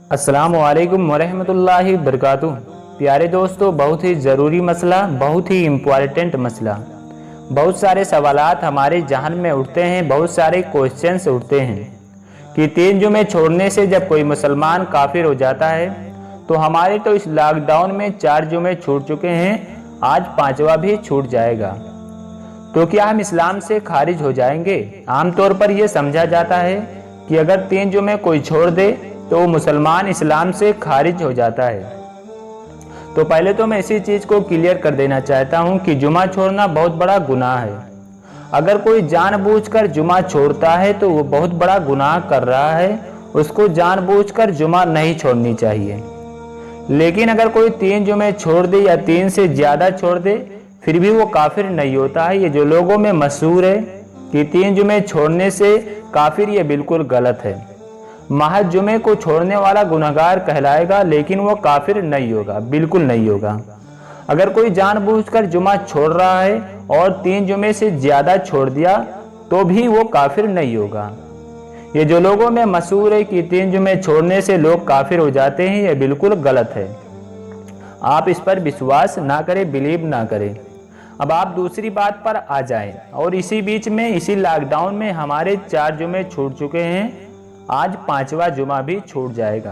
अस्सलामुअलैकुम वरहमतुल्लाहि वबरकातुहू। प्यारे दोस्तों, बहुत ही ज़रूरी मसला, बहुत ही इम्पॉर्टेंट मसला। बहुत सारे सवालात हमारे जहन में उठते हैं, बहुत सारे क्वेश्चंस उठते हैं कि 3 जुमे छोड़ने से जब कोई मुसलमान काफिर हो जाता है तो हमारे तो इस लॉकडाउन में 4 जुमे छूट चुके हैं, आज 5वां भी छूट जाएगा, तो क्या हम इस्लाम से खारिज हो जाएंगे? आमतौर पर यह समझा जाता है कि अगर 3 जुमे कोई छोड़ दे तो मुसलमान इस्लाम से खारिज हो जाता है। तो पहले तो मैं इसी चीज़ को क्लियर कर देना चाहता हूं कि जुमा छोड़ना बहुत बड़ा गुनाह है। अगर कोई जानबूझकर जुमा छोड़ता है तो वो बहुत बड़ा गुनाह कर रहा है, उसको जानबूझकर जुमा नहीं छोड़नी चाहिए। लेकिन अगर कोई 3 जुमे छोड़ दे या 3 से ज़्यादा छोड़ दे फिर भी वो काफिर नहीं होता है। ये जो लोगों में मशहूर है कि 3 जुमे छोड़ने से काफिर, ये बिल्कुल गलत है। महज जुमे को छोड़ने वाला गुनहगार कहलाएगा, लेकिन वो काफिर नहीं होगा, बिल्कुल नहीं होगा। अगर कोई जानबूझकर जुमा छोड़ रहा है और 3 जुमे से ज़्यादा छोड़ दिया तो भी वो काफिर नहीं होगा। ये जो लोगों में मशहूर है कि 3 जुमे छोड़ने से लोग काफिर हो जाते हैं, ये बिल्कुल गलत है। आप इस पर विश्वास ना करें, बिलीव ना करें। अब आप दूसरी बात पर आ जाएं, और इसी बीच में, इसी लॉकडाउन में हमारे 4 जुमे छूट चुके हैं, आज 5वां जुमा भी छूट जाएगा।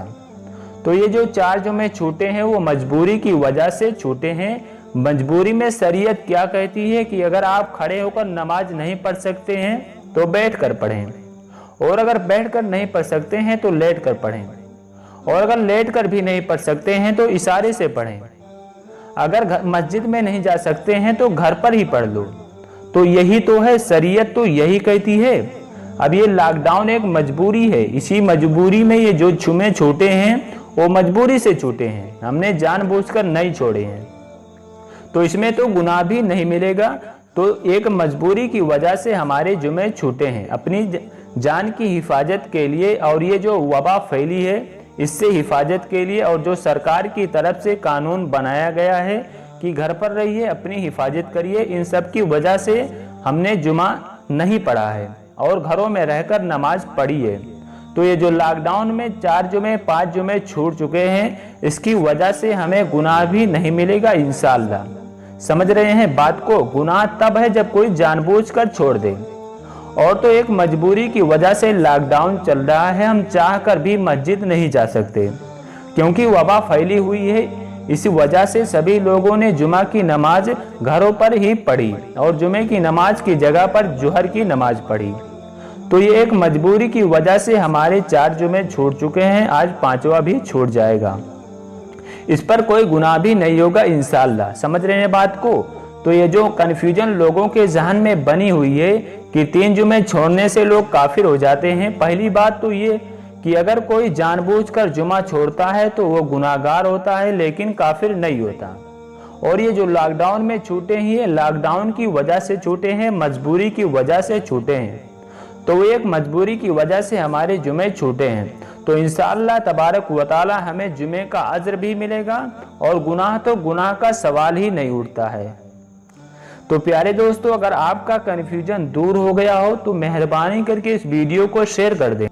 तो ये जो 4 जुमे छूटे हैं वो मजबूरी की वजह से छूटे हैं। मजबूरी में शरीयत क्या कहती है कि अगर आप खड़े होकर नमाज नहीं पढ़ सकते हैं तो बैठ कर पढ़ें, और अगर बैठ कर नहीं पढ़ सकते हैं तो लेट कर पढ़ें, और अगर लेट कर भी नहीं पढ़ सकते हैं तो इशारे से पढ़ें। अगर मस्जिद में नहीं जा सकते हैं तो घर पर ही पढ़ लो। तो यही तो है, शरीयत तो यही कहती है। अब ये लॉकडाउन एक मजबूरी है, इसी मजबूरी में ये जो जुमे छूटे हैं वो मजबूरी से छूटे हैं, हमने जानबूझकर नहीं छोड़े हैं, तो इसमें तो गुनाह भी नहीं मिलेगा। तो एक मजबूरी की वजह से हमारे जुमे छूटे हैं, अपनी जान की हिफाजत के लिए, और ये जो वबा फैली है इससे हिफाजत के लिए, और जो सरकार की तरफ से कानून बनाया गया है कि घर पर रहिए, अपनी हिफाजत करिए, इन सब की वजह से हमने जुमा नहीं पढ़ा है और घरों में रहकर नमाज पढ़ी है। तो ये जो लॉकडाउन में 4 जुमे 5 जुमे छूट चुके हैं, इसकी वजह से हमें गुनाह भी नहीं मिलेगा इंशाअल्लाह। समझ रहे हैं बात को? गुनाह तब है जब कोई जानबूझकर छोड़ दे, और तो एक मजबूरी की वजह से लॉकडाउन चल रहा है, हम चाह कर भी मस्जिद नहीं जा सकते क्योंकि वबा फैली हुई है। इसी वजह से सभी लोगों ने जुमा की नमाज घरों पर ही पढ़ी और जुमे की नमाज की जगह पर जुहर की नमाज पढ़ी। तो ये एक मजबूरी की वजह से हमारे 4 जुमे छूट चुके हैं, आज 5वां भी छूट जाएगा। इस पर कोई गुनाह भी नहीं होगा इंशाअल्लाह। समझ रहे हैं बात को? तो ये जो कन्फ्यूजन लोगों के जहन में बनी हुई है कि 3 जुमे छोड़ने से लोग काफिर हो जाते हैं, पहली बात तो ये कि अगर कोई जानबूझकर जुमा छोड़ता है तो वो गुनाहगार होता है, लेकिन काफिर नहीं होता। और ये जो लॉकडाउन में छूटे हैं, लॉकडाउन की वजह से छूटे हैं, मजबूरी की वजह से छूटे हैं। तो वो एक मजबूरी की वजह से हमारे जुमे छूटे हैं। तो इंशाअल्लाह तबारक व तआला हमें जुमे का अज्र भी मिलेगा, और गुनाह तो गुनाह का सवाल ही नहीं उठता है। तो प्यारे दोस्तों, अगर आपका कन्फ्यूजन दूर हो गया हो तो मेहरबानी करके इस वीडियो को शेयर कर दें।